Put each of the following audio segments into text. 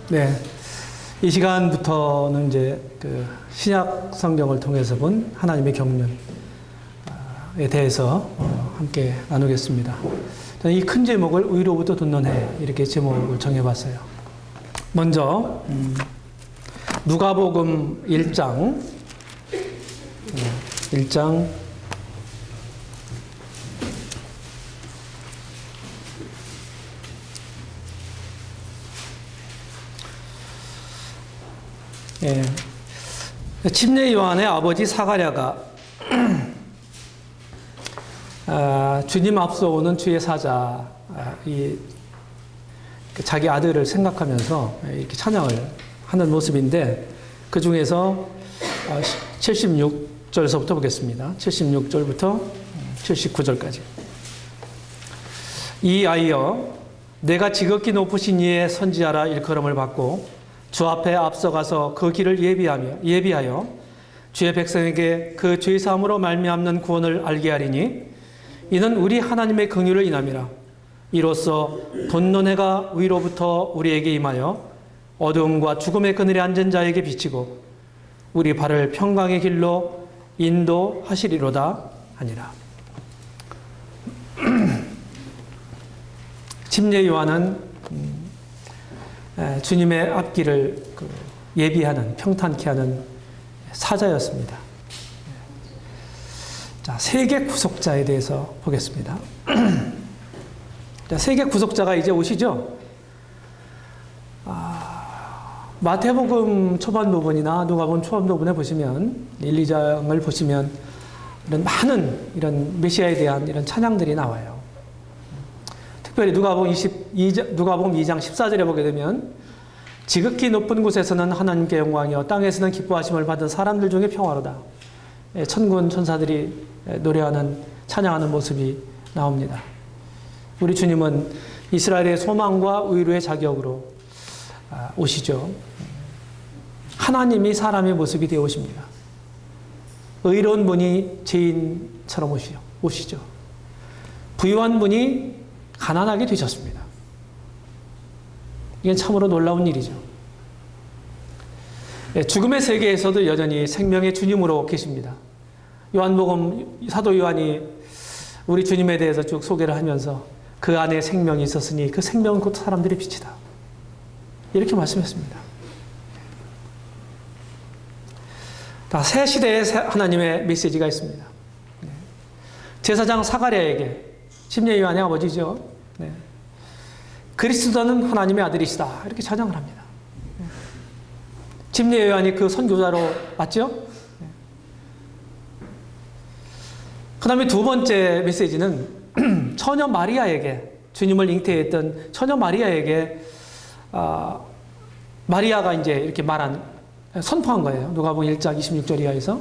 네, 이 시간부터는 이제 그 신약 성경을 통해서 본 하나님의 경륜에 대해서 함께 나누겠습니다. 저는 이 큰 제목을 의로부터 돕는 해 이렇게 제목을 정해봤어요. 먼저 누가복음 1장 1장 침례 요한의 아버지 사가랴가 주님 앞서오는 주의 사자, 자기 아들을 생각하면서 이렇게 찬양을 하는 모습인데, 그 중에서 76절서부터 보겠습니다. 76절부터 79절까지. 이 아이여, 내가 지극히 높으신 이의 선지자라 일컬음을 받고 주 앞에 앞서가서 그 길을 예비하여 주의 백성에게 그 죄 사함으로 말미암는 구원을 알게 하리니 이는 우리 하나님의 긍휼을 인함이라. 이로써 돋는 해가 위로부터 우리에게 임하여 어두움과 죽음의 그늘에 앉은 자에게 비치고 우리 발을 평강의 길로 인도하시리로다 하니라. 침례 요한은 주님의 앞길을 예비하는, 평탄케 하는 사자였습니다. 자, 세계 구속자에 대해서 보겠습니다. 자, 세계 구속자가 이제 오시죠? 마태복음 초반 부분이나 누가복음 초반 부분에 보시면 1, 2장을 보시면 이런 많은 이런 메시아에 대한 이런 찬양들이 나와요. 특별히 누가복음 2장 14절에 보게 되면 지극히 높은 곳에서는 하나님께 영광이요 땅에서는 기뻐하심을 받은 사람들 중에 평화로다. 천군 천사들이 노래하는 찬양하는 모습이 나옵니다. 우리 주님은 이스라엘의 소망과 의로의 자격으로 오시죠. 하나님이 사람의 모습이 되어 오십니다. 의로운 분이 죄인처럼 오시죠. 부유한 분이 가난하게 되셨습니다. 이건 참으로 놀라운 일이죠. 죽음의 세계에서도 여전히 생명의 주님으로 계십니다. 요한복음 사도 요한이 우리 주님에 대해서 쭉 소개를 하면서 그 안에 생명이 있었으니 그 생명은 곧 사람들의 빛이다. 이렇게 말씀했습니다. 새 시대에 하나님의 메시지가 있습니다. 제사장 사가랴에게, 침례 요한의 아버지죠. 그리스도는 하나님의 아들이시다. 이렇게 찬양을 합니다. 침례 요한이 그 선교자로 맞죠? 그 다음에 두 번째 메시지는 처녀 마리아에게, 주님을 잉태했던 처녀 마리아에게 마리아가 이제 이렇게 선포한 거예요. 누가복음 1장 26절 이하에서.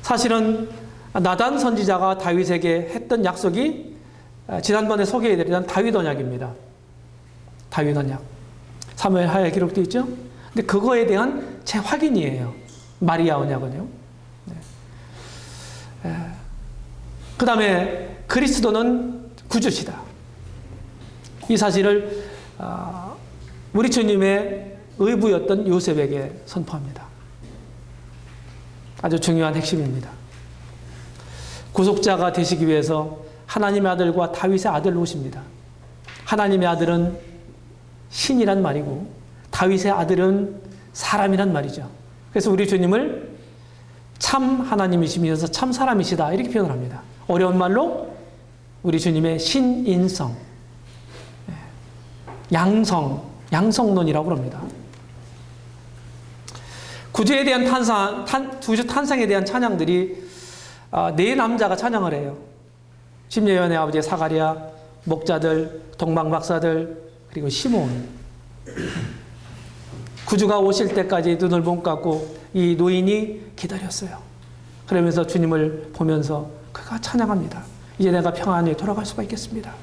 사실은 나단 선지자가 다윗에게 했던 약속이 지난번에 소개해드린 다윗 언약입니다. 다윗 언약. 사무엘 하에 기록되어 있죠? 근데 그거에 대한 재확인이에요. 마리아 언약은요. 그 다음에 그리스도는 구주시다. 이 사실을 우리 주님의 의부였던 요셉에게 선포합니다. 아주 중요한 핵심입니다. 구속자가 되시기 위해서 하나님의 아들과 다윗의 아들로 오십니다. 하나님의 아들은 신이란 말이고 다윗의 아들은 사람이란 말이죠. 그래서 우리 주님을 참 하나님이시면서 참 사람이시다 이렇게 표현을 합니다. 어려운 말로 우리 주님의 신인성, 양성론이라고 합니다. 구주에 대한 구주 탄생에 대한 찬양들이 네 남자가 찬양을 해요. 침례 요한의 아버지 사가랴, 목자들, 동방박사들, 그리고 시몬. 구주가 오실 때까지 눈을 못 감고 이 노인이 기다렸어요. 그러면서 주님을 보면서 그가 찬양합니다. 이제 내가 평안히 돌아갈 수가 있겠습니다.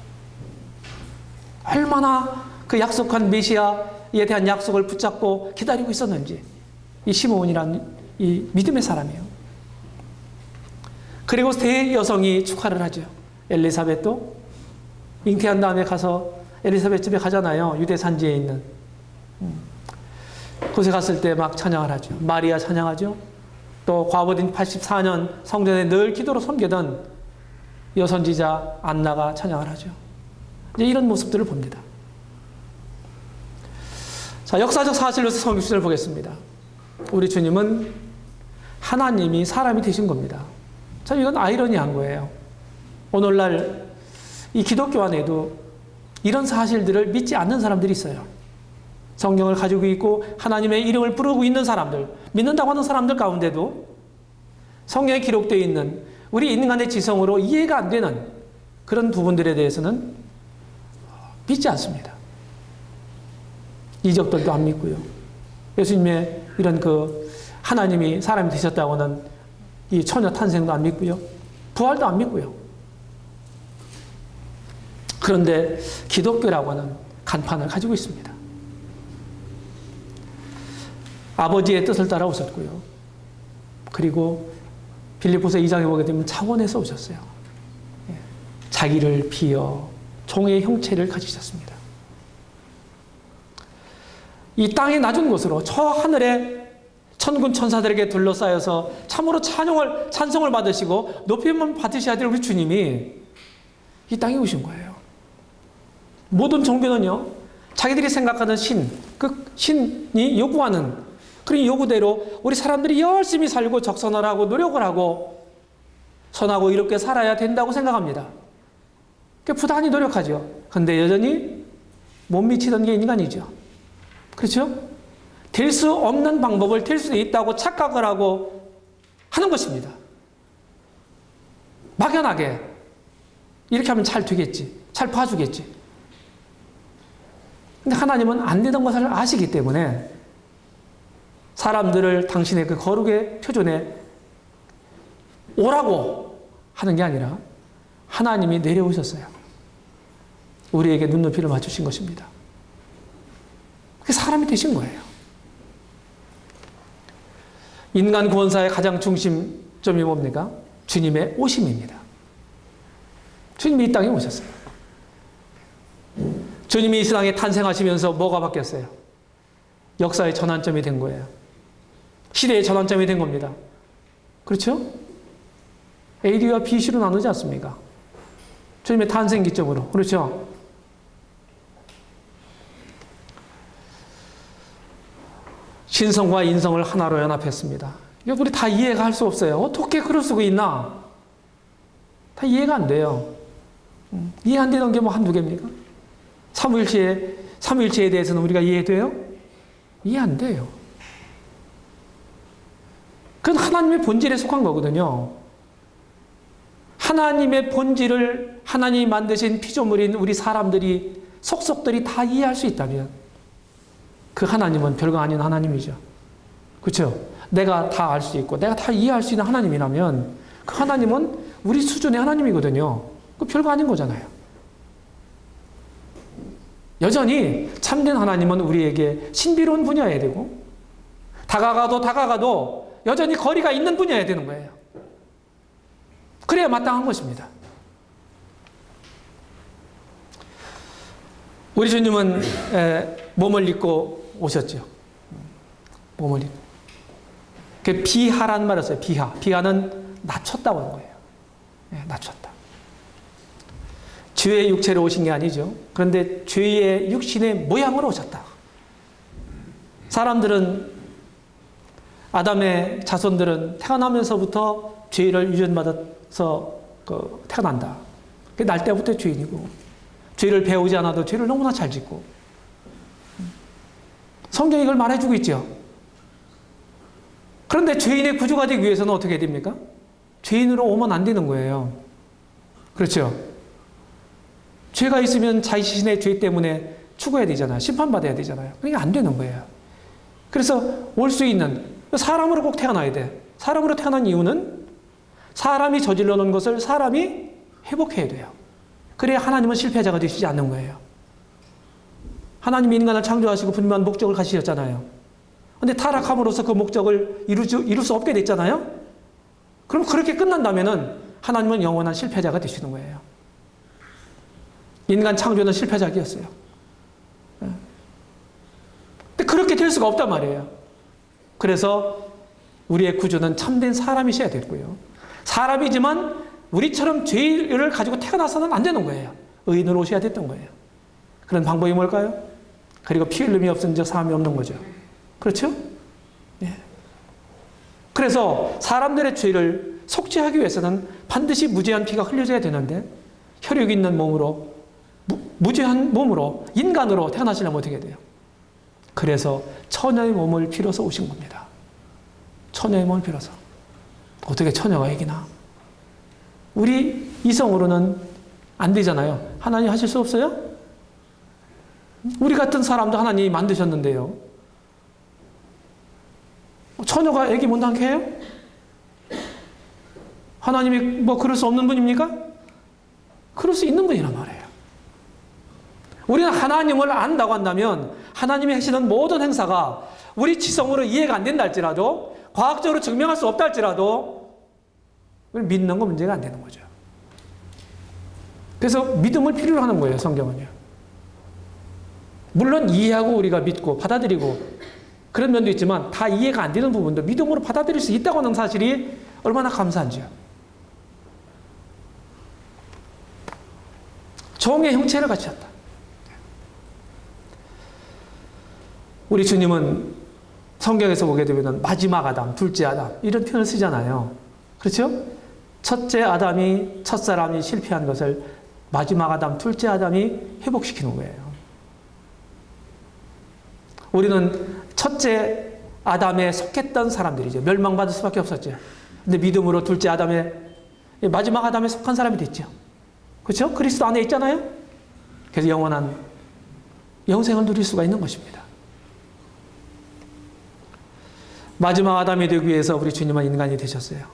얼마나 그 약속한 메시아에 대한 약속을 붙잡고 기다리고 있었는지. 이 시몬이란 이 믿음의 사람이에요. 그리고 세 여성이 축하를 하죠. 엘리사벳도 잉태한 다음에 가서 엘리사벳 집에 가잖아요. 유대 산지에 있는. 그곳에 갔을 때 막 찬양을 하죠. 마리아 찬양하죠. 또 과부인 84년 성전에 늘 기도로 섬기던 여선지자 안나가 찬양을 하죠. 이제 이런 모습들을 봅니다. 자, 역사적 사실로서 성경을 보겠습니다. 우리 주님은 하나님이 사람이 되신 겁니다. 참 이건 아이러니한 거예요. 오늘날 이 기독교 안에도 이런 사실들을 믿지 않는 사람들이 있어요. 성경을 가지고 있고 하나님의 이름을 부르고 있는 사람들, 믿는다고 하는 사람들 가운데도 성경에 기록되어 있는 우리 인간의 지성으로 이해가 안 되는 그런 부분들에 대해서는 믿지 않습니다. 이적들도 안 믿고요. 예수님의 이런 하나님이 사람이 되셨다고는 이 처녀 탄생도 안 믿고요. 부활도 안 믿고요. 그런데 기독교라고 하는 간판을 가지고 있습니다. 아버지의 뜻을 따라 오셨고요. 그리고 빌립보서 2장에 보게 되면 차원에서 오셨어요. 자기를 비어 종의 형체를 가지셨습니다. 이 땅의 낮은 곳으로 저 하늘에 천군 천사들에게 둘러싸여서 참으로 찬송을 받으시고 높임을 받으셔야 될 우리 주님이 이 땅에 오신 거예요. 모든 종교는요, 자기들이 생각하는 그 신이 요구하는 그런 요구대로 우리 사람들이 열심히 살고 적선을 하고 노력을 하고 선하고 이롭게 살아야 된다고 생각합니다. 부단히 노력하죠. 그런데 여전히 못 미치던 게 인간이죠. 그렇죠? 될 수 없는 방법을 될 수 있다고 착각을 하고 하는 것입니다. 막연하게 이렇게 하면 잘 되겠지, 잘 봐주겠지. 근데 하나님은 안 되던 것을 아시기 때문에 사람들을 당신의 그 거룩의 표준에 오라고 하는 게 아니라 하나님이 내려오셨어요. 우리에게 눈높이를 맞추신 것입니다. 그게 사람이 되신 거예요. 인간 구원사의 가장 중심점이 뭡니까? 주님의 오심입니다. 주님이 이 땅에 오셨어요. 주님이 이 세상에 탄생하시면서 뭐가 바뀌었어요? 역사의 전환점이 된 거예요. 시대의 전환점이 된 겁니다. 그렇죠? AD와 BC로 나누지 않습니까? 주님의 탄생 기점으로. 그렇죠? 신성과 인성을 하나로 연합했습니다. 이거 우리 다 이해가 할 수 없어요. 어떻게 그럴 수가 있나? 다 이해가 안 돼요. 이해 안 되는 게 뭐 한두 개입니까? 삼위일체에 대해서는 우리가 이해돼요? 이해 안 돼요. 그건 하나님의 본질에 속한 거거든요. 하나님의 본질을 하나님이 만드신 피조물인 우리 사람들이 속속들이 다 이해할 수 있다면 그 하나님은 별거 아닌 하나님이죠. 그렇죠? 내가 다 알 수 있고 내가 다 이해할 수 있는 하나님이라면 그 하나님은 우리 수준의 하나님이거든요. 그 별거 아닌 거잖아요. 여전히 참된 하나님은 우리에게 신비로운 분야여야 되고 다가가도 여전히 거리가 있는 분야여야 되는 거예요. 그래야 마땅한 것입니다. 우리 주님은 몸을 입고 오셨죠. 몸을 입고. 그 비하라는 말을 써요. 비하는 낮췄다고 하는 거예요. 낮췄다. 죄의 육체로 오신 게 아니죠. 그런데 죄의 육신의 모양으로 오셨다. 사람들은 아담의 자손들은 태어나면서부터 죄를 유전받아서 태어난다. 날 때부터 죄인이고 죄를 배우지 않아도 죄를 너무나 잘 짓고 성경이 이걸 말해주고 있죠. 그런데 죄인의 구주가 되기 위해서는 어떻게 됩니까? 죄인으로 오면 안 되는 거예요. 그렇죠? 죄가 있으면 자신의 죄 때문에 죽어야 되잖아요. 심판받아야 되잖아요. 그게 안 되는 거예요. 그래서 올 수 있는 사람으로 꼭 태어나야 돼. 사람으로 태어난 이유는 사람이 저질러 놓은 것을 사람이 회복해야 돼요. 그래야 하나님은 실패자가 되시지 않는 거예요. 하나님이 인간을 창조하시고 분명한 목적을 가지셨잖아요. 그런데 타락함으로써 그 목적을 이룰 수 없게 됐잖아요. 그럼 그렇게 끝난다면은 하나님은 영원한 실패자가 되시는 거예요. 인간 창조는 실패작이었어요. 근데 그렇게 될 수가 없단 말이에요. 그래서 우리의 구주는 참된 사람이셔야 됐고요. 사람이지만 우리처럼 죄를 가지고 태어나서는 안 되는 거예요. 의인으로 오셔야 됐던 거예요. 그런 방법이 뭘까요? 그리고 피 흘림이 없은 적 사함이 없는 거죠. 그렇죠? 예. 그래서 사람들의 죄를 속죄하기 위해서는 반드시 무죄한 피가 흘려져야 되는데 혈육 있는 몸으로 무죄한 몸으로 인간으로 태어나시려면 어떻게 돼요? 그래서 처녀의 몸을 빌어서 오신 겁니다. 처녀의 몸을 빌어서. 어떻게 처녀가 이기나? 우리 이성으로는 안 되잖아요. 하나님 하실 수 없어요? 우리 같은 사람도 하나님이 만드셨는데요. 처녀가 애기 못 낳게 해요? 하나님이 뭐 그럴 수 없는 분입니까? 그럴 수 있는 분이란 말이에요. 우리는 하나님을 안다고 한다면 하나님이 하시는 모든 행사가 우리 지성으로 이해가 안 된다 할지라도 과학적으로 증명할 수 없다 할지라도 믿는 거 문제가 안 되는 거죠. 그래서 믿음을 필요로 하는 거예요, 성경은요. 물론 이해하고 우리가 믿고 받아들이고 그런 면도 있지만 다 이해가 안 되는 부분도 믿음으로 받아들일 수 있다고 하는 사실이 얼마나 감사한지요. 종의 형체를 갖췄다. 우리 주님은 성경에서 보게 되면 마지막 아담, 둘째 아담 이런 표현을 쓰잖아요. 그렇죠? 첫째 아담이 첫사람이 실패한 것을 마지막 아담, 둘째 아담이 회복시키는 거예요. 우리는 첫째 아담에 속했던 사람들이죠. 멸망받을 수밖에 없었죠. 근데 믿음으로 둘째 아담에 마지막 아담에 속한 사람이 됐죠. 그렇죠? 그리스도 안에 있잖아요. 그래서 영원한 영생을 누릴 수가 있는 것입니다. 마지막 아담이 되기 위해서 우리 주님은 인간이 되셨어요.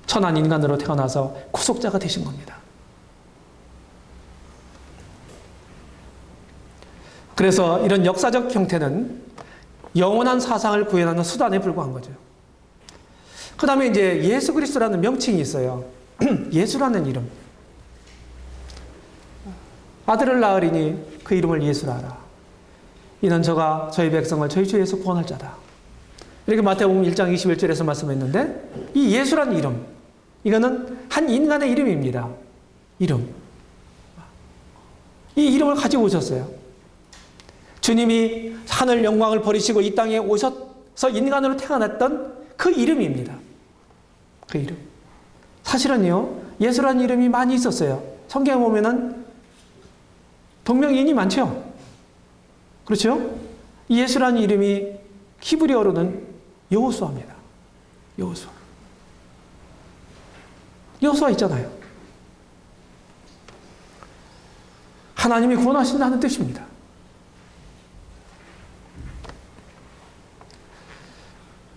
천한 인간으로 태어나서 구속자가 되신 겁니다. 그래서 이런 역사적 형태는 영원한 사상을 구현하는 수단에 불과한 거죠. 그 다음에 이제 예수 그리스도라는 명칭이 있어요. 예수라는 이름. 아들을 낳으리니 그 이름을 예수라 하라. 이는 저가 저희 백성을 저희 주에서 구원할 자다. 이렇게 마태복음 1장 21절에서 말씀했는데 이 예수라는 이름, 이거는 한 인간의 이름입니다. 이름. 이 이름을 가지고 오셨어요. 주님이 하늘 영광을 버리시고 이 땅에 오셔서 인간으로 태어났던 그 이름입니다. 그 이름. 사실은요, 예수라는 이름이 많이 있었어요. 성경에 보면은 동명이인이 많죠? 그렇죠? 이 예수라는 이름이 히브리어로는 여호수아입니다. 여호수아. 여호수아 있잖아요. 하나님이 구원하신다는 뜻입니다.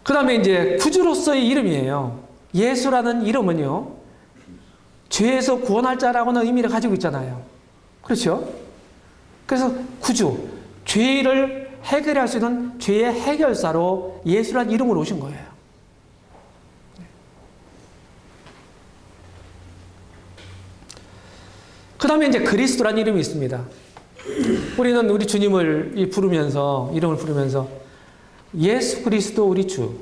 그 다음에 이제 구주로서의 이름이에요. 예수라는 이름은요, 죄에서 구원할 자라고는 의미를 가지고 있잖아요. 그렇죠? 그래서 구주, 죄를 해결할 수 있는 죄의 해결사로 예수라는 이름으로 오신 거예요. 그 다음에 이제 그리스도라는 이름이 있습니다. 우리는 우리 주님을 부르면서, 이름을 부르면서 예수 그리스도 우리 주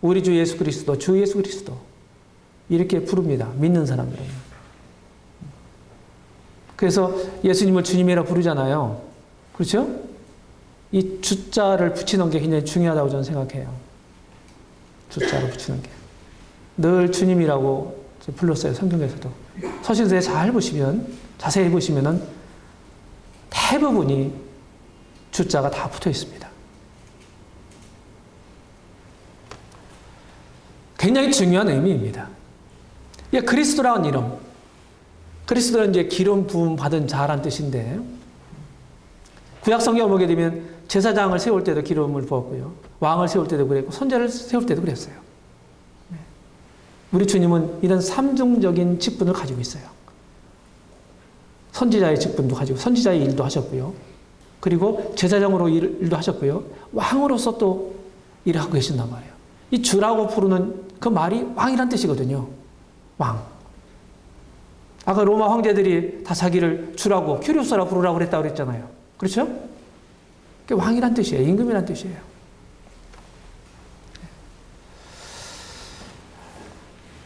예수 그리스도, 주 예수 그리스도 이렇게 부릅니다. 믿는 사람들은. 그래서 예수님을 주님이라 부르잖아요. 그렇죠? 이 주자를 붙이는 게 굉장히 중요하다고 저는 생각해요. 주자를 붙이는 게. 늘 주님이라고 불렀어요. 성경에서도. 서신서에 잘 보시면, 자세히 보시면은 대부분이 주자가 다 붙어 있습니다. 굉장히 중요한 의미입니다. 이게 그리스도라는 이름. 그리스도는 이제 기름 부음 받은 자란 뜻인데, 구약 성경을 보게 되면 제사장을 세울 때도 기름을 부었고요. 왕을 세울 때도 그랬고, 선지자를 세울 때도 그랬어요. 우리 주님은 이런 삼중적인 직분을 가지고 있어요. 선지자의 직분도 가지고, 선지자의 일도 하셨고요. 그리고 제사장으로 일도 하셨고요. 왕으로서 또 일을 하고 계신단 말이에요. 이 주라고 부르는 그 말이 왕이란 뜻이거든요. 왕. 아까 로마 황제들이 다 자기를 주라고, 큐리오스라고 부르라고 그랬다고 그랬잖아요. 그렇죠? 그게 왕이란 뜻이에요. 임금이란 뜻이에요.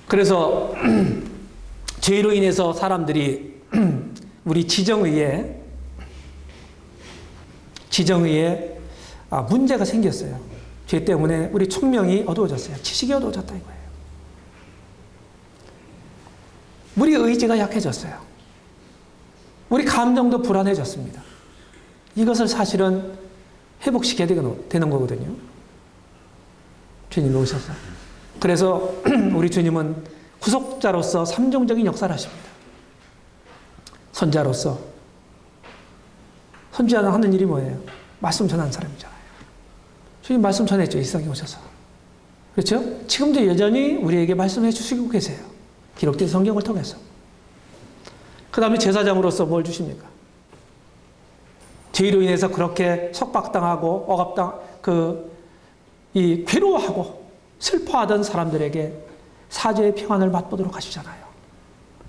그래서 죄로 인해서 사람들이 우리 지정의에 문제가 생겼어요. 죄 때문에 우리 총명이 어두워졌어요. 지식이 어두워졌다 이거예요. 우리 의지가 약해졌어요. 우리 감정도 불안해졌습니다. 이것을 사실은 회복시켜야 되는 거거든요. 주님이 오셔서. 그래서 우리 주님은 구속자로서 삼종적인 역사를 하십니다. 선지자로서. 선지자는 하는 일이 뭐예요? 말씀 전하는 사람이잖아요. 주님 말씀 전했죠. 이 세상에 오셔서. 그렇죠? 지금도 여전히 우리에게 말씀해 주시고 계세요. 기록된 성경을 통해서. 그 다음에 제사장으로서 뭘 주십니까? 죄로 인해서 그렇게 속박당하고 괴로워하고 슬퍼하던 사람들에게 사죄의 평안을 맛보도록 하시잖아요.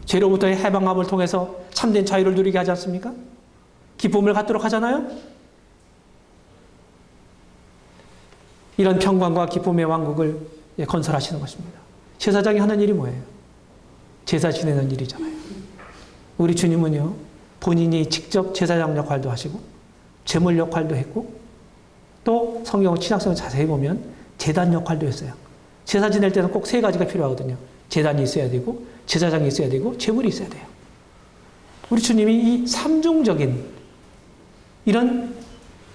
죄로부터의 해방함을 통해서 참된 자유를 누리게 하지 않습니까? 기쁨을 갖도록 하잖아요. 이런 평강과 기쁨의 왕국을 건설하시는 것입니다. 제사장이 하는 일이 뭐예요? 제사 지내는 일이잖아요. 우리 주님은요, 본인이 직접 제사장 역할도 하시고 제물 역할도 했고 또 성경 신약성을 자세히 보면 제단 역할도 했어요. 제사 지낼 때는 꼭 세 가지가 필요하거든요. 제단이 있어야 되고 제사장이 있어야 되고 제물이 있어야 돼요. 우리 주님이 이 삼중적인 이런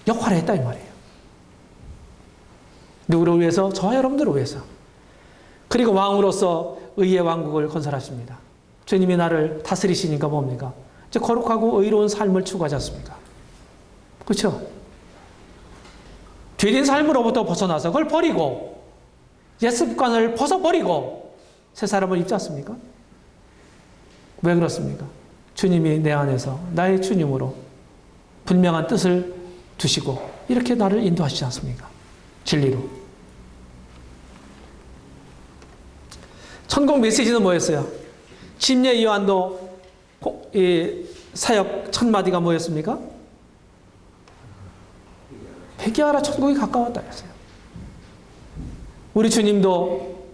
역할을 했다 이 말이에요. 누구를 위해서? 저와 여러분들을 위해서. 그리고 왕으로서 의의 왕국을 건설하십니다. 주님이 나를 다스리시니까 뭡니까? 이제 거룩하고 의로운 삶을 추구하지 않습니까? 그렇죠? 죄된 삶으로부터 벗어나서 그걸 버리고 옛 습관을 벗어버리고 새 사람을 입지 않습니까? 왜 그렇습니까? 주님이 내 안에서 나의 주님으로 분명한 뜻을 두시고 이렇게 나를 인도하시지 않습니까? 진리로. 천국 메시지는 뭐였어요? 침례 요한도 사역 첫 마디가 뭐였습니까? 회개하라, 천국이 가까웠다 했어요. 우리 주님도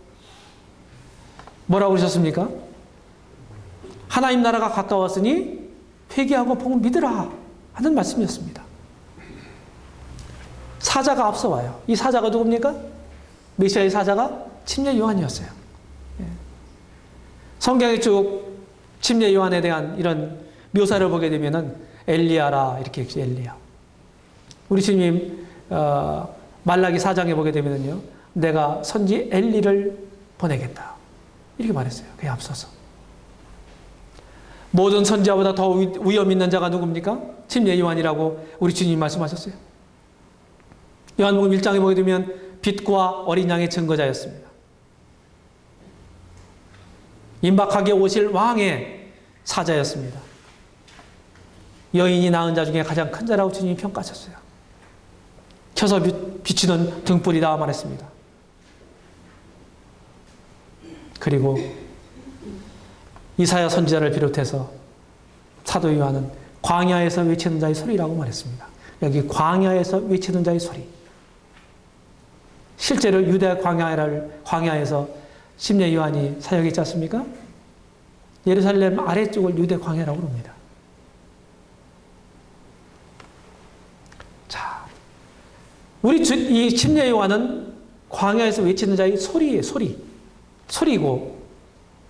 뭐라고 그러셨습니까? 하나님 나라가 가까웠으니 회개하고 복음 믿으라 하는 말씀이었습니다. 사자가 앞서와요. 이 사자가 누굽니까? 메시아의 사자가 침례 요한이었어요. 성경에 쭉 침례 요한에 대한 이런 묘사를 보게 되면은 엘리야라 이렇게 엘리야. 우리 주님 말라기 4장에 보게 되면은요, 내가 선지 엘리를 보내겠다 이렇게 말했어요. 그에 앞서서 모든 선지자보다 더 위엄 있는 자가 누굽니까? 침례 요한이라고 우리 주님 말씀하셨어요. 요한복음 1장에 보게 되면 빛과 어린 양의 증거자였습니다. 임박하게 오실 왕의 사자였습니다. 여인이 낳은 자 중에 가장 큰 자라고 주님이 평가하셨어요. 켜서 비추는 등불이다 말했습니다. 그리고 이사야 선지자를 비롯해서 사도 요한은 광야에서 외치는 자의 소리라고 말했습니다. 여기 광야에서 외치는 자의 소리. 실제로 유대 광야에서 침례 요한이 사역했지 않습니까? 예루살렘 아래쪽을 유대 광야라고 합니다. 자, 이 침례 요한은 광야에서 외치는 자의 소리예요. 소리고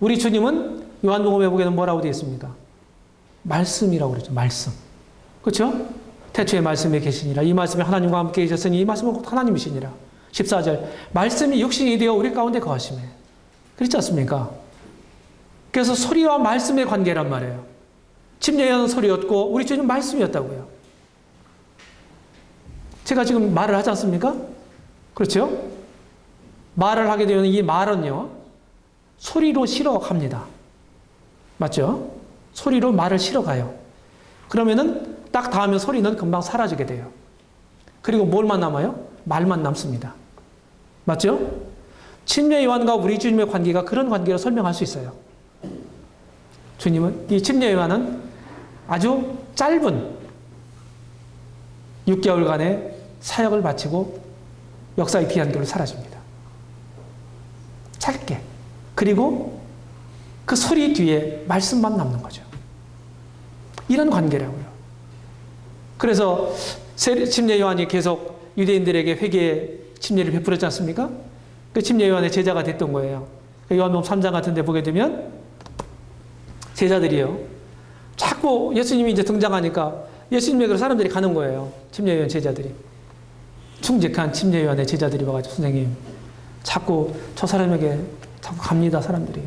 우리 주님은 요한복음에 보게는 뭐라고 되어 있습니까? 말씀이라고 그러죠. 말씀. 그렇죠? 태초에 말씀에 계시니라. 이 말씀이 하나님과 함께 계셨으니 이 말씀은 곧 하나님이시니라. 14절. 말씀이 육신이 되어 우리 가운데 거하시매. 그렇지 않습니까? 그래서 소리와 말씀의 관계란 말이에요. 침례 요한은 소리였고 우리 주님은 말씀이었다고요. 제가 지금 말을 하지 않습니까? 그렇죠? 말을 하게 되면 이 말은요, 소리로 실어갑니다. 맞죠? 소리로 말을 실어가요. 그러면은 딱 닿으면 소리는 금방 사라지게 돼요. 그리고 뭘만 남아요? 말만 남습니다. 맞죠? 침례 요한과 우리 주님의 관계가 그런 관계로 설명할 수 있어요. 주님은, 이 침례 요한은 아주 짧은 6개월간의 사역을 마치고 역사의 비안도를 사라집니다. 짧게. 그리고 그 소리 뒤에 말씀만 남는 거죠. 이런 관계라고요. 그래서 침례 요한이 계속 유대인들에게 회개의 침례를 베풀었지 않습니까? 그 침례 요한의 제자가 됐던 거예요. 요한복음 3장 같은 데 보게 되면 제자들이요. 자꾸 예수님이 이제 등장하니까 예수님에게로 사람들이 가는 거예요. 침례 요한 제자들이. 충직한 침례 요한의 제자들이 와가지고 선생님 자꾸 저 사람에게 자꾸 갑니다. 사람들이.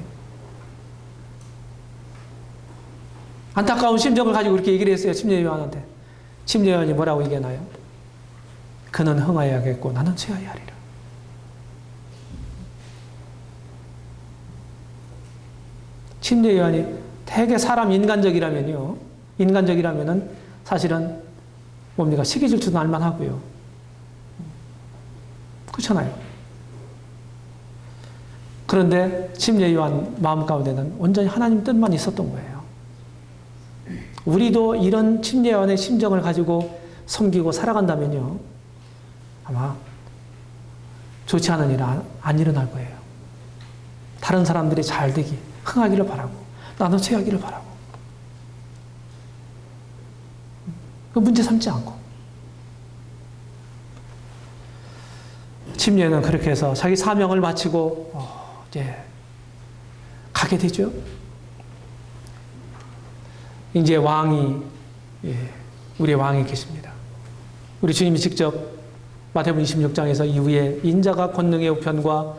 안타까운 심정을 가지고 그렇게 얘기를 했어요. 침례 요한한테. 침례 요한이 뭐라고 얘기하나요? 그는 흥하여야겠고 나는 쇠하여야 하리라. 침례 요한이 되게 사람 인간적이라면요. 인간적이라면은 사실은 뭡니까? 시기 질투도 날 만하고요. 그렇잖아요. 그런데 침례 요한 마음 가운데는 온전히 하나님 뜻만 있었던 거예요. 우리도 이런 침례 요한의 심정을 가지고 섬기고 살아간다면요. 아마 좋지 않은 일 안 일어날 거예요. 다른 사람들이 잘 되기, 흥하기를 바라고 나는 쇠하기를 바라고 그 문제 삼지 않고 침례는 그렇게 해서 자기 사명을 마치고 이제 가게 되죠. 이제 왕이 우리의 왕이 계십니다. 우리 주님이 직접 마태복음 26장에서 이후에 인자가 권능의 우편과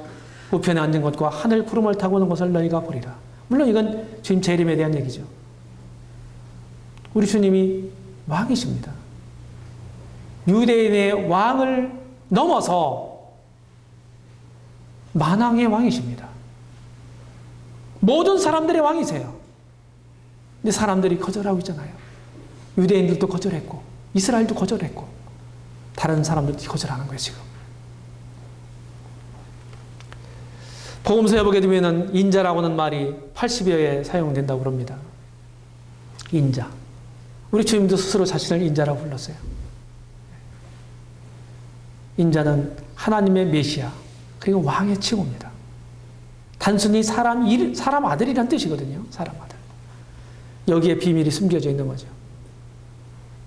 우편에 앉은 것과 하늘 구름을 타고 오는 것을 너희가 보리라. 물론 이건 주님 재림에 대한 얘기죠. 우리 주님이 왕이십니다. 유대인의 왕을 넘어서 만왕의 왕이십니다. 모든 사람들의 왕이세요. 근데 사람들이 거절하고 있잖아요. 유대인들도 거절했고 이스라엘도 거절했고 다른 사람들도 거절하는 거예요. 지금 복음서에 보게 되면 인자라고는 말이 80여에 사용된다고 그럽니다. 인자. 우리 주님도 스스로 자신을 인자라고 불렀어요. 인자는 하나님의 메시아 그리고 왕의 칭호입니다. 단순히 사람 아들이란 뜻이거든요. 사람 아들. 여기에 비밀이 숨겨져 있는 거죠.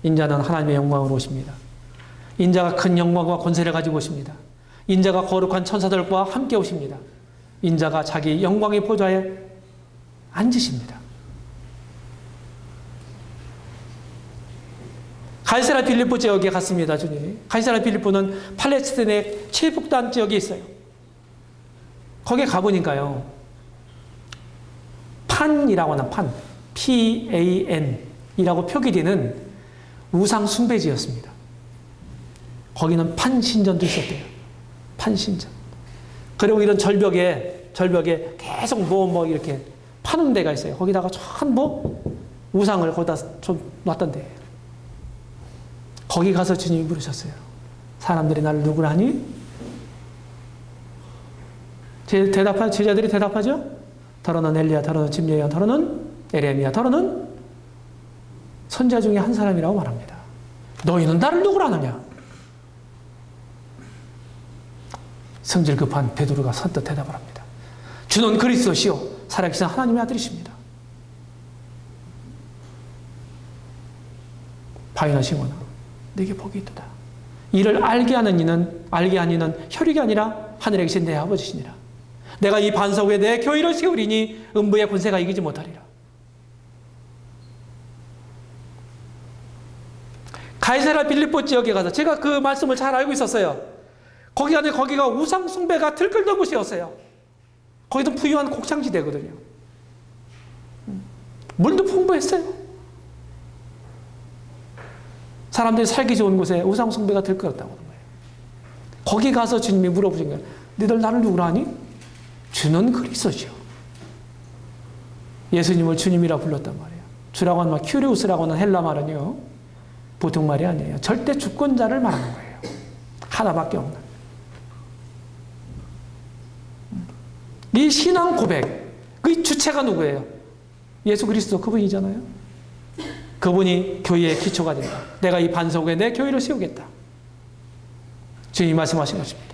인자는 하나님의 영광으로 오십니다. 인자가 큰 영광과 권세를 가지고 오십니다. 인자가 거룩한 천사들과 함께 오십니다. 인자가 자기 영광의 보좌에 앉으십니다. 가이사랴 빌립보 지역에 갔습니다. 주님이. 가이사랴 빌립보는 팔레스틴의 최북단 지역에 있어요. 거기에 가보니까요. 판이라고 하는 판, PAN이라고 표기되는 우상 숭배지였습니다. 거기는 판신전도 있었대요. 판신전. 그리고 이런 절벽에 계속 이렇게 파는 데가 있어요. 거기다가 전부 우상을 거기다 좀 놨던데. 거기 가서 주님이 물으셨어요. 사람들이 나를 누구라 하니? 제자들이 대답하죠. 더러는 엘리야, 더러는 침례 요한, 더러는 에레미야, 더러는 선지자 중에 한 사람이라고 말합니다. 너희는 나를 누구라 하느냐? 성질 급한 베드로가 선뜻 대답을 합니다. 주는 그리스도시요 살아계신 하나님의 아들이십니다. 바요나 시몬아 내게 복이 있도다. 이를 알게 하는 이는 혈육이 아니라 하늘에 계신 내 아버지시니라. 내가 이 반석 위에 내 교회를 세우리니 음부의 권세가 이기지 못하리라. 가이사랴 빌립보 지역에 가서 제가 그 말씀을 잘 알고 있었어요. 거기가 우상 숭배가 들끓던 곳이었어요. 거기도 부유한 곡창지대거든요. 물도 풍부했어요. 사람들이 살기 좋은 곳에 우상 숭배가 들끓었다고 하는 거예요. 거기 가서 주님이 물어보신 거예요. 너희들 나를 누구라 하니? 주는 그리스도시요. 예수님을 주님이라 불렀단 말이에요. 주라고 하는 말, 큐리우스라고 하는 헬라 말은요. 보통 말이 아니에요. 절대 주권자를 말하는 거예요. 하나밖에 없는. 이 신앙 고백, 그 주체가 누구예요? 예수 그리스도 그분이잖아요. 그분이 교회의 기초가 된다. 내가 이 반석 위에 내 교회를 세우겠다. 주님이 말씀하신 것입니다.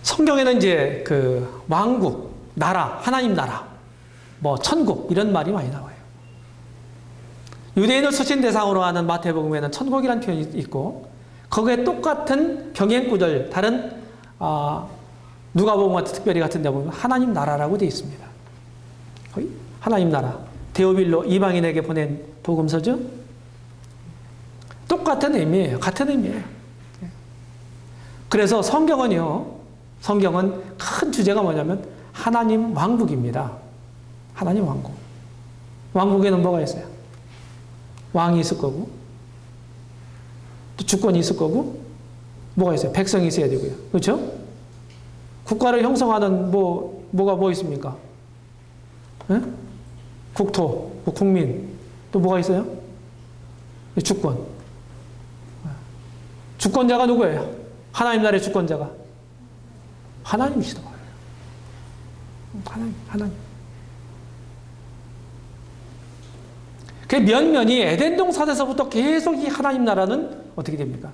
성경에는 이제 그 왕국, 나라, 하나님 나라, 뭐 천국 이런 말이 많이 나와요. 유대인을 수신 대상으로 하는 마태복음에는 천국이라는 표현이 있고 거기에 똑같은 병행 구절 다른 누가복음 같은 특별히 같은 데 보면 하나님 나라라고 되어 있습니다. 하나님 나라, 데오빌로 이방인에게 보낸 복음서죠. 똑같은 의미예요. 같은 의미예요. 그래서 성경은 큰 주제가 뭐냐면 하나님 왕국입니다. 하나님 왕국. 왕국에는 뭐가 있어요? 왕이 있을 거고 또 주권이 있을 거고 뭐가 있어요? 백성이 있어야 되고요. 그렇죠? 국가를 형성하는 뭐가 있습니까? 네? 국토, 국민, 또 뭐가 있어요? 주권. 주권자가 누구예요? 하나님 나라의 주권자가 하나님이시다. 하나님. 그 면면이 에덴 동산에서부터 계속 이 하나님 나라는 어떻게 됩니까?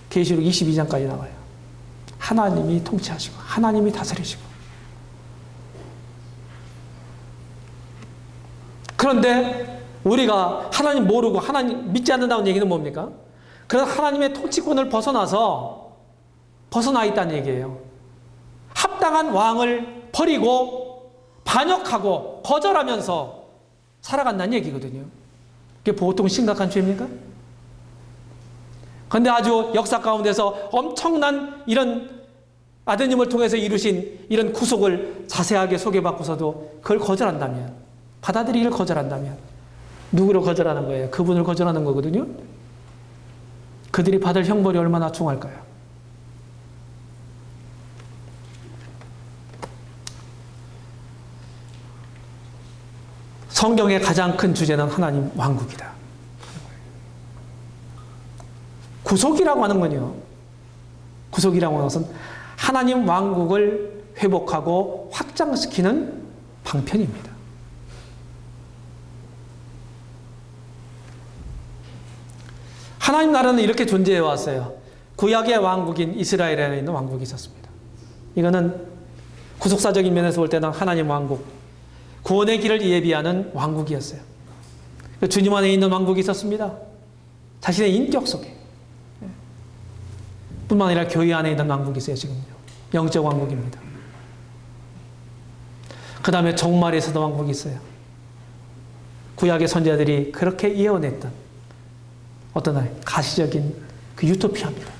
계시록 22장까지 나와요. 하나님이 통치하시고 하나님이 다스리시고. 그런데 우리가 하나님 모르고 하나님 믿지 않는다는 얘기는 뭡니까? 그런 하나님의 통치권을 벗어나 있다는 얘기예요. 합당한 왕을 버리고 반역하고 거절하면서 살아간다는 얘기거든요. 그게 보통 심각한 죄입니까? 그런데 아주 역사 가운데서 엄청난 이런 아드님을 통해서 이루신 이런 구속을 자세하게 소개받고서도 그걸 거절한다면, 받아들이기를 거절한다면 누구를 거절하는 거예요? 그분을 거절하는 거거든요. 그들이 받을 형벌이 얼마나 중할까요? 성경의 가장 큰 주제는 하나님 왕국이다. 구속이라고 하는 건요. 구속이라고 하는 것은 하나님 왕국을 회복하고 확장시키는 방편입니다. 하나님 나라는 이렇게 존재해 왔어요. 구약의 왕국인 이스라엘에 있는 왕국이 있었습니다. 이거는 구속사적인 면에서 볼 때는 하나님 왕국, 구원의 길을 예비하는 왕국이었어요. 주님 안에 있는 왕국이 있었습니다. 자신의 인격 속에. 뿐만 아니라 교회 안에 있는 왕국이 있어요. 지금요. 영적 왕국입니다. 그 다음에 종말에서도 왕국이 있어요. 구약의 선지자들이 그렇게 예언했던 어떤 날 가시적인 그 유토피아입니다.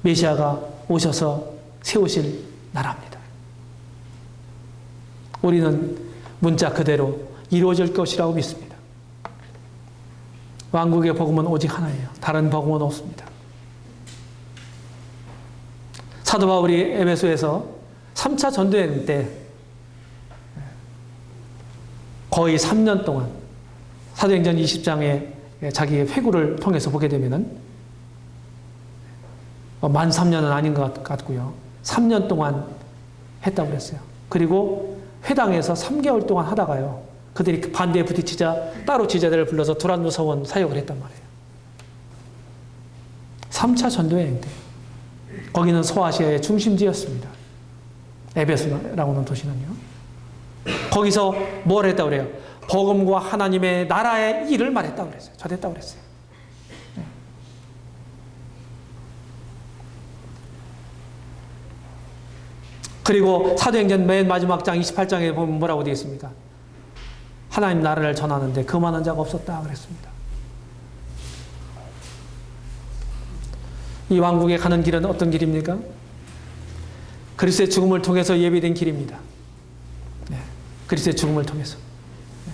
메시아가 오셔서 세우실 나라입니다. 우리는 문자 그대로 이루어질 것이라고 믿습니다. 왕국의 복음은 오직 하나예요. 다른 복음은 없습니다. 사도 바울이 에베소에서 3차 전도여행 때 거의 3년 동안 사도행전 20장에 자기의 회고를 통해서 보게 되면은 만 3년은 아닌 것 같고요. 3년 동안 했다고 그랬어요. 그리고 회당에서 3개월 동안 하다가요. 그들이 반대에 부딪히자 따로 제자들을 불러서 두란노 서원 사역을 했단 말이에요. 3차 전도여행 때. 거기는 소아시아의 중심지였습니다. 에베소라고 하는 도시는요. 거기서 뭘 했다고 그래요? 복음과 하나님의 나라의 일을 말했다고 그랬어요. 전했다고 그랬어요. 그리고 사도행전 맨 마지막 장 28장에 보면 뭐라고 되어 있습니까? 하나님 나라를 전하는데 그만한 자가 없었다 그랬습니다. 이 왕국에 가는 길은 어떤 길입니까? 그리스도의 죽음을 통해서 예비된 길입니다. 네. 그리스도의 죽음을 통해서. 네.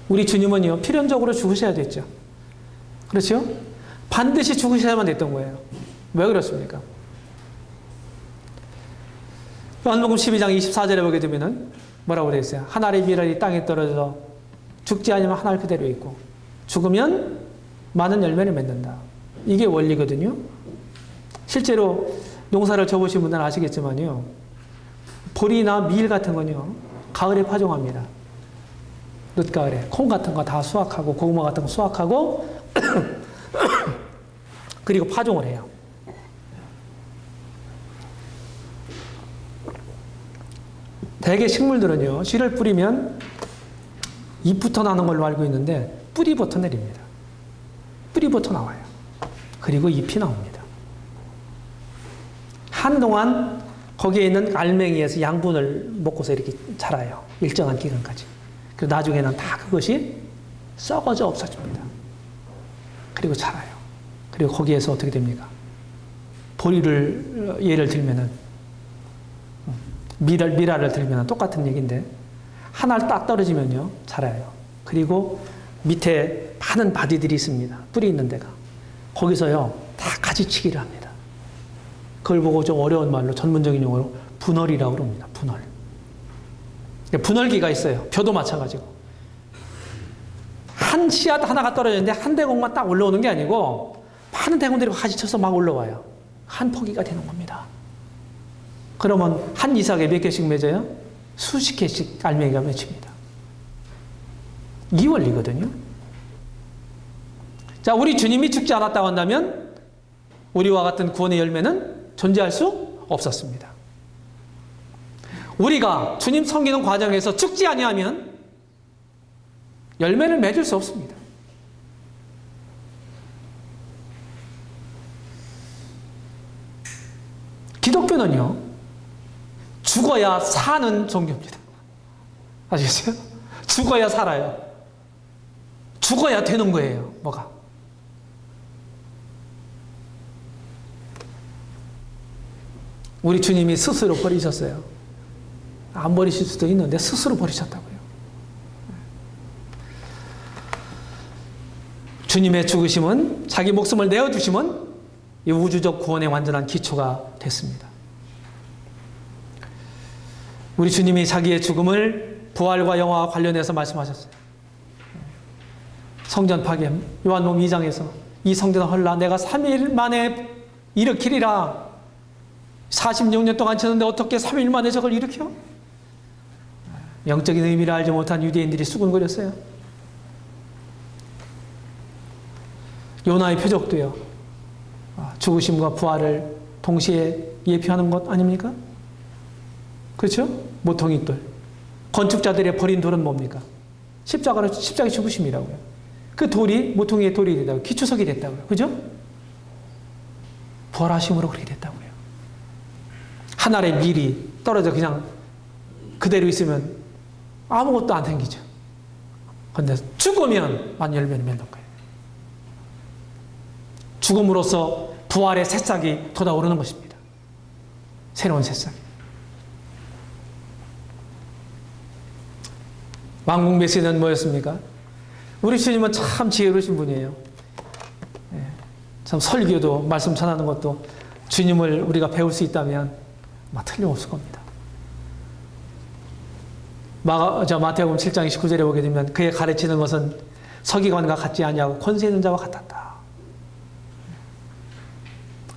우리 주님은요, 필연적으로 죽으셔야 됐죠. 그렇죠? 반드시 죽으셔야만 됐던 거예요. 왜 그렇습니까? 요한복음 12장 24절에 보게 되면은 뭐라고 되어 있어요? 한 알의 밀알이 땅에 떨어져 죽지 않으면 한 알 그대로 있고 죽으면 많은 열매를 맺는다. 이게 원리거든요. 실제로 농사를 접으신 분들은 아시겠지만요. 보리나 밀 같은 건요, 가을에 파종합니다. 늦가을에. 콩 같은 거 다 수확하고, 고구마 같은 거 수확하고, 그리고 파종을 해요. 대개 식물들은요, 씨를 뿌리면 잎부터 나는 걸로 알고 있는데, 뿌리부터 내립니다. 뿌리부터 나와요. 그리고 잎이 나옵니다. 한동안 거기에 있는 알맹이에서 양분을 먹고서 이렇게 자라요. 일정한 기간까지. 그리고 나중에는 다 그것이 썩어져 없어집니다. 그리고 자라요. 그리고 거기에서 어떻게 됩니까? 보리를 예를 들면은, 미라를 들면 똑같은 얘기인데, 하나를 딱 떨어지면요, 자라요. 그리고 밑에 많은 바디들이 있습니다. 뿌리 있는 데가. 거기서요, 다 가지치기를 합니다. 그걸 보고 좀 어려운 말로, 전문적인 용어로 분월이라고 그럽니다. 분월. 분월기가 있어요. 벼도 마찬가지고. 한 씨앗 하나가 떨어졌는데 한 대공만 딱 올라오는 게 아니고 많은 대공들이 가지쳐서 막 올라와요. 한 포기가 되는 겁니다. 그러면 한 이삭에 몇 개씩 맺어요? 수십 개씩 알맹이가 맺힙니다. 이 원리거든요. 자, 우리 주님이 죽지 않았다고 한다면 우리와 같은 구원의 열매는 존재할 수 없었습니다. 우리가 주님 섬기는 과정에서 죽지 아니하면 열매를 맺을 수 없습니다. 기독교는요, 죽어야 사는 종교입니다. 아시겠어요? 죽어야 살아요. 죽어야 되는 거예요, 뭐가. 우리 주님이 스스로 버리셨어요. 안 버리실 수도 있는데 스스로 버리셨다고요. 주님의 죽으심은, 자기 목숨을 내어주심은 이 우주적 구원의 완전한 기초가 됐습니다. 우리 주님이 자기의 죽음을 부활과 영화와 관련해서 말씀하셨어요. 성전 파괴, 요한복음 2장에서 이 성전은 헐라 내가 3일 만에 일으키리라. 46년 동안 지났는데 어떻게 3일 만에 저걸 일으켜? 영적인 의미를 알지 못한 유대인들이 수군거렸어요. 요나의 표적도요, 죽으심과 부활을 동시에 예표하는 것 아닙니까? 그렇죠? 모퉁이 돌. 건축자들의 버린 돌은 뭡니까? 십자가의 죽으심이라고요. 그 돌이 모퉁이의 돌이 됐다고요. 기초석이 됐다고요. 그죠? 부활하심으로 그렇게 됐다고요. 한 알의 밀이 떨어져 그냥 그대로 있으면 아무것도 안 생기죠. 그런데 죽으면 만 열매를 맺는 거예요. 죽음으로써 부활의 새싹이 돋아오르는 것입니다. 새로운 새싹이. 왕궁 메시지는 뭐였습니까? 우리 주님은 참 지혜로우신 분이에요. 참 설교도 말씀 전하는 것도 주님을 우리가 배울 수 있다면 틀림없을 겁니다. 마태복음 7장 29절에 보게 되면 그의 가르치는 것은 서기관과 같지 아니하고 권세 있는 자와 같았다.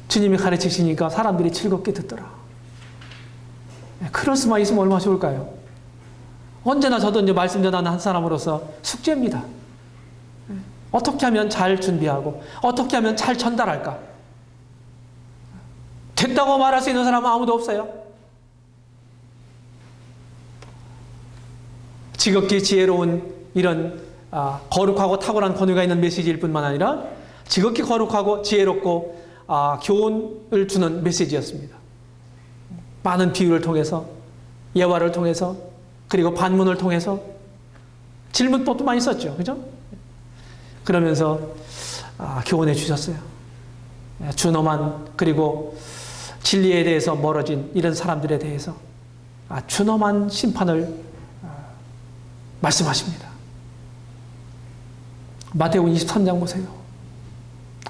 주님이 가르치시니까 사람들이 즐겁게 듣더라. 그럴 수만 있으면 얼마나 좋을까요? 언제나 저도 이제 말씀 전하는 한 사람으로서 숙제입니다. 어떻게 하면 잘 준비하고 어떻게 하면 잘 전달할까? 됐다고 말할 수 있는 사람은 아무도 없어요. 지극히 지혜로운 이런 거룩하고 탁월한 권위가 있는 메시지일 뿐만 아니라 지극히 거룩하고 지혜롭고 교훈을 주는 메시지였습니다. 많은 비유를 통해서, 예화를 통해서, 그리고 반문을 통해서 질문법도 많이 썼죠. 그죠? 그러면서 교훈해 주셨어요. 준엄한, 그리고 진리에 대해서 멀어진 이런 사람들에 대해서 준엄한 심판을 말씀하십니다. 마태복음 23장 보세요.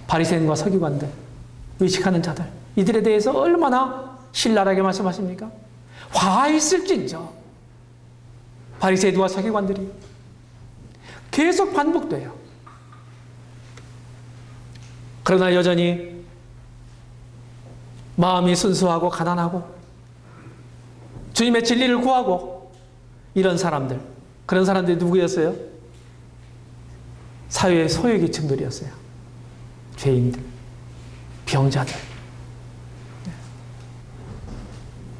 바리새인과 서기관들, 의식하는 자들, 이들에 대해서 얼마나 신랄하게 말씀하십니까? 화 있을진저. 바리새인과 서기관들이 계속 반복돼요. 그러나 여전히 마음이 순수하고 가난하고 주님의 진리를 구하고 이런 사람들, 그런 사람들이 누구였어요? 사회의 소외계층들이었어요. 죄인들, 병자들.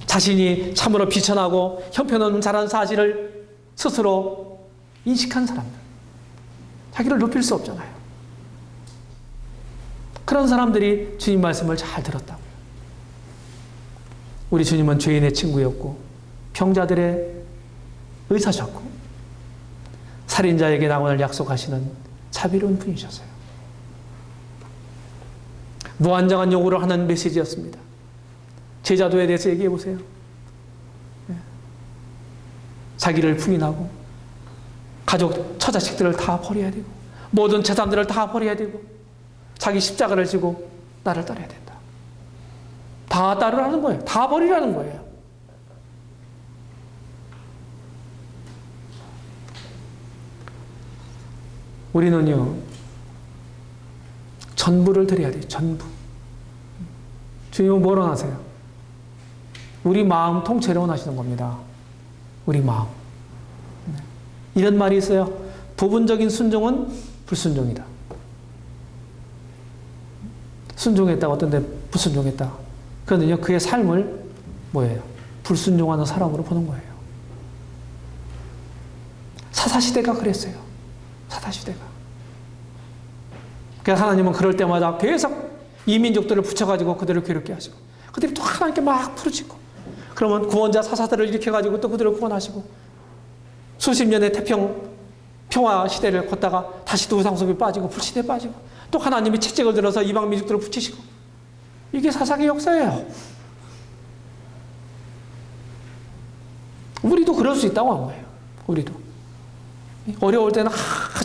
자신이 참으로 비천하고 형편없는 자라는 사실을 스스로 인식한 사람들. 자기를 높일 수 없잖아요. 그런 사람들이 주님 말씀을 잘 들었다고요. 우리 주님은 죄인의 친구였고 병자들의 의사셨고 살인자에게 낙원을 약속하시는 자비로운 분이셨어요. 무한정한 요구를 하는 메시지였습니다. 제자도에 대해서 얘기해 보세요. 자기를 풍인하고 가족, 처자식들을 다 버려야 되고 모든 재산들을 다 버려야 되고 자기 십자가를 지고 나를 따라야 된다. 다 따르라는 거예요. 다 버리라는 거예요. 우리는요, 전부를 드려야 돼요. 전부. 주님은 뭐로 하세요? 우리 마음 통째로 원하시는 겁니다. 우리 마음. 이런 말이 있어요. 부분적인 순종은 불순종이다. 순종했다, 어떤데 불순종했다. 그런데요, 그의 삶을 뭐예요? 불순종하는 사람으로 보는 거예요. 사사시대가 그랬어요. 사사시대가. 그래서 하나님은 그럴 때마다 계속 이민족들을 붙여가지고 그들을 괴롭게 하시고 그들이 또 하나님께 막 부르짖고 그러면 구원자 사사들을 일으켜가지고 또 그들을 구원하시고 수십 년의 평화 시대를 걷다가 다시 또 우상숭배에 빠지고 불신에 빠지고 또 하나님이 채찍을 들어서 이방 민족들을 붙이시고 이게 사사의 역사예요. 우리도 그럴 수 있다고 한 거예요. 우리도. 어려울 때는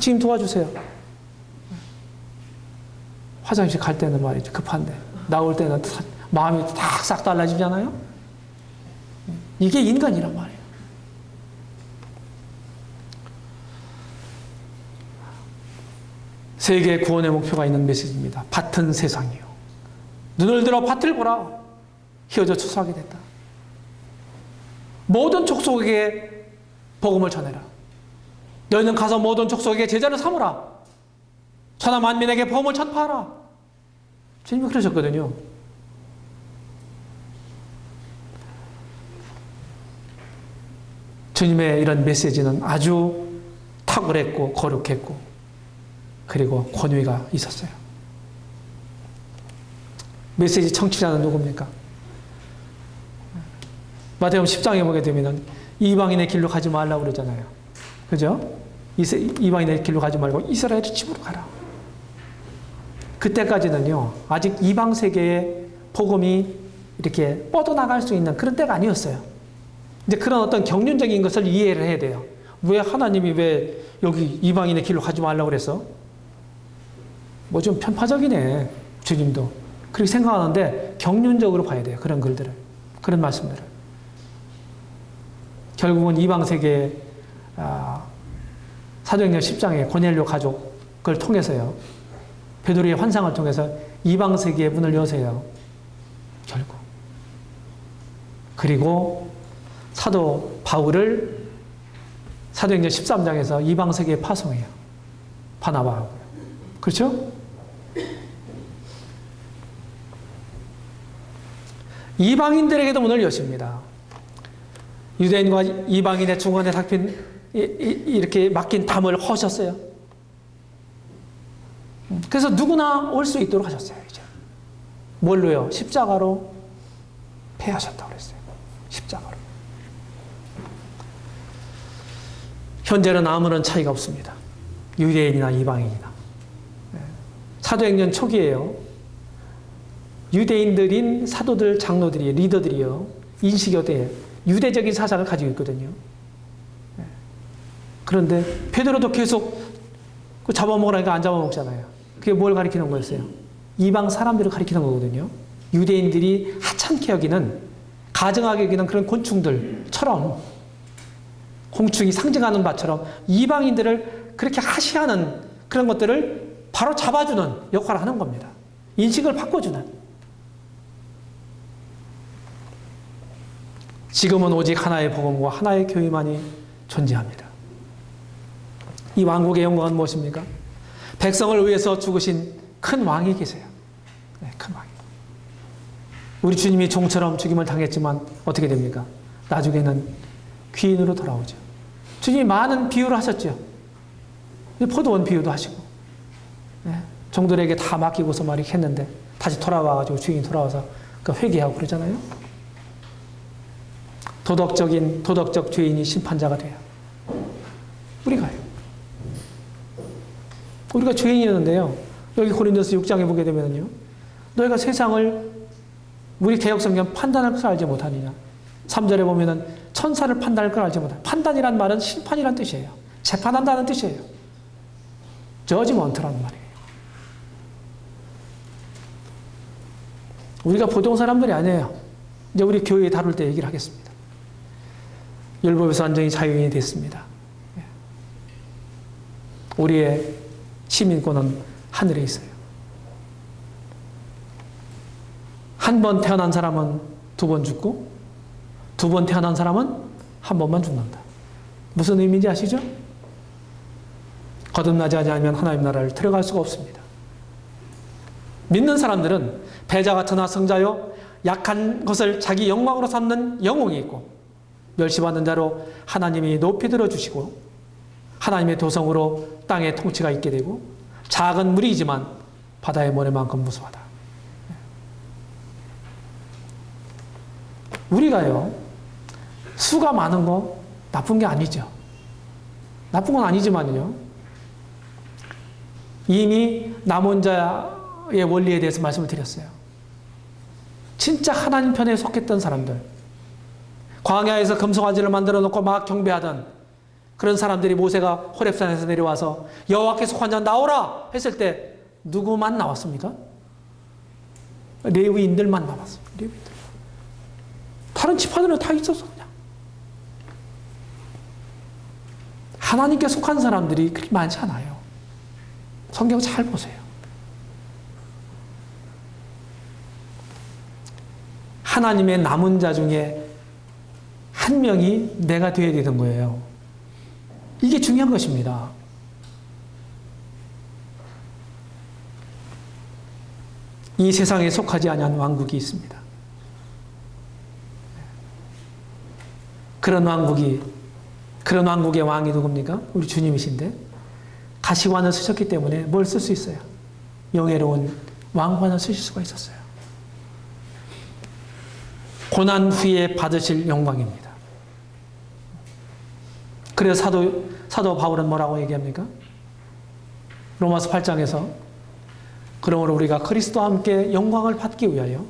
주님 도와주세요. 화장실 갈 때는 말이죠. 급한데. 나올 때는 마음이 싹 달라지잖아요. 이게 인간이란 말이에요. 세계의 구원의 목표가 있는 메시지입니다. 밭은 세상이요. 눈을 들어 밭을 보라. 휘어져 추수하게 됐다. 모든 족속에게 복음을 전해라. 너희는 가서 모든 족속에게 제자를 삼으라. 천하 만민에게 복음을 전파하라. 주님이 그러셨거든요. 주님의 이런 메시지는 아주 탁월했고 거룩했고 그리고 권위가 있었어요. 메시지 청취자는 누굽니까? 마태복음 10장에 보게 되면 이방인의 길로 가지 말라고 그러잖아요. 그죠? 이방인의 길로 가지 말고 이스라엘의 집으로 가라. 그때까지는요, 아직 이방 세계의 복음이 이렇게 뻗어나갈 수 있는 그런 때가 아니었어요. 이제 그런 어떤 경륜적인 것을 이해를 해야 돼요. 왜 하나님이 왜 여기 이방인의 길로 가지 말라고 그랬어? 뭐 좀 편파적이네, 주님도. 그렇게 생각하는데 경륜적으로 봐야 돼요. 그런 글들을. 그런 말씀들을. 결국은 이방 세계의 사도행전 10장의 고넬료 가족을 통해서요. 베드로의 환상을 통해서 이방 세계의 문을 여세요. 결국. 그리고 사도 바울을 사도행전 13장에서 이방 세계에 파송해요. 바나바하고요. 그렇죠? 이방인들에게도 문을 여십니다. 유대인과 이방인의 중간에 이렇게 맡긴 담을 허셨어요. 그래서 누구나 올 수 있도록 하셨어요. 이제 뭘로요? 십자가로 패하셨다고 그랬어요. 십자가로. 현재는 아무런 차이가 없습니다. 유대인이나 이방인이나. 사도행전 초기에요. 유대인들인 사도들, 장로들이, 리더들이요. 인식여대 유대적인 사상을 가지고 있거든요. 그런데 베드로도 계속 잡아먹으라니까 안 잡아먹잖아요. 그게 뭘 가리키는 거였어요? 이방 사람들을 가리키는 거거든요. 유대인들이 하찮게 여기는, 가증하게 여기는 그런 곤충들처럼, 곤충이 상징하는 바처럼 이방인들을 그렇게 하시하는 그런 것들을 바로 잡아주는 역할을 하는 겁니다. 인식을 바꿔주는. 지금은 오직 하나의 복음과 하나의 교회만이 존재합니다. 이 왕국의 영광은 무엇입니까? 백성을 위해서 죽으신 큰 왕이 계세요. 네, 큰 왕이. 우리 주님이 종처럼 죽임을 당했지만 어떻게 됩니까? 나중에는 귀인으로 돌아오죠. 주님이 많은 비유를 하셨죠. 포도원 비유도 하시고, 네, 종들에게 다 맡기고서 말이 했는데 다시 돌아와가지고 주인이 돌아와서 그 회개하고 그러잖아요. 도덕적 죄인이 심판자가 돼요. 우리가요. 우리가 죄인이었는데요. 여기 고린도서 6장에 보게 되면요. 너희가 세상을 우리 개역성경 판단할 것을 알지 못하느냐. 3절에 보면은 천사를 판단할 걸 알지 못하느냐. 판단이란 말은 심판이란 뜻이에요. 재판한다는 뜻이에요. 저지먼트라는 말이에요. 우리가 보통 사람들이 아니에요. 이제 우리 교회에 다룰 때 얘기를 하겠습니다. 율법에서 완전히 자유인이 됐습니다. 우리의 시민권은 하늘에 있어요. 한 번 태어난 사람은 2번 죽고 2번 태어난 사람은 한 번만 죽는다. 무슨 의미인지 아시죠? 거듭나지 않으면 하나님 나라를 들어갈 수가 없습니다. 믿는 사람들은 배자 같으나 성자요 약한 것을 자기 영광으로 삼는 영웅이 있고 멸시받는 자로 하나님이 높이 들어주시고 하나님의 도성으로 땅의 통치가 있게 되고 작은 무리이지만 바다의 모래만큼 무수하다. 우리가요 수가 많은 거 나쁜 게 아니죠. 나쁜 건 아니지만요 이미 남은 자의 원리에 대해서 말씀을 드렸어요. 진짜 하나님 편에 속했던 사람들, 광야에서 금송아지를 만들어 놓고 막 경배하던 그런 사람들이 모세가 호렙산에서 내려와서 여호와께 속한 자 나오라 했을 때 누구만 나왔습니까? 레위인들만 나왔습니다. 레위인들. 다른 지파들은 다 있었어 그냥. 하나님께 속한 사람들이 그렇게 많지 않아요. 성경 잘 보세요. 하나님의 남은 자 중에 한 명이 내가 되어야 되는 거예요. 이게 중요한 것입니다. 이 세상에 속하지 아니한 왕국이 있습니다. 그런 왕국의 왕이 누굽니까? 우리 주님이신데 가시관을 쓰셨기 때문에 뭘 쓸 수 있어요? 영예로운 왕관을 쓰실 수가 있었어요. 고난 후에 받으실 영광입니다. 그래서 사도 바울은 뭐라고 얘기합니까? 로마서 8장에서 그러므로 우리가 그리스도와 함께 영광을 받기 위하여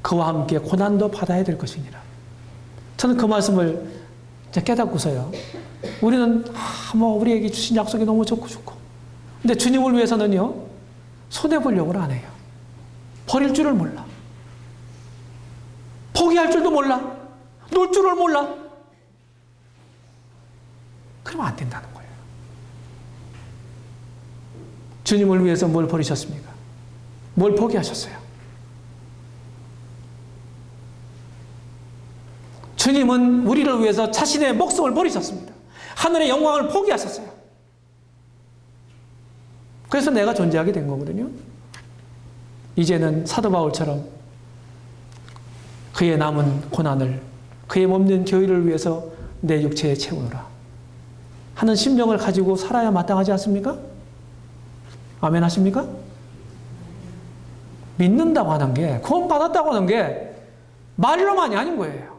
그와 함께 고난도 받아야 될 것이니라. 저는 그 말씀을 깨닫고서요. 우리는 우리에게 주신 약속이 너무 좋고 근데 주님을 위해서는요. 손해보려고 안 해요. 버릴 줄을 몰라. 포기할 줄도 몰라. 놓을 줄을 몰라. 그러면 안 된다는 거예요. 주님을 위해서 뭘 버리셨습니까? 뭘 포기하셨어요? 주님은 우리를 위해서 자신의 목숨을 버리셨습니다. 하늘의 영광을 포기하셨어요. 그래서 내가 존재하게 된 거거든요. 이제는 사도 바울처럼 그의 남은 고난을 그의 몸된 교회를 위해서 내 육체에 채우노라 하는 심령을 가지고 살아야 마땅하지 않습니까? 아멘 하십니까? 믿는다고 하는 게, 구원받았다고 하는 게 말로만이 아닌 거예요.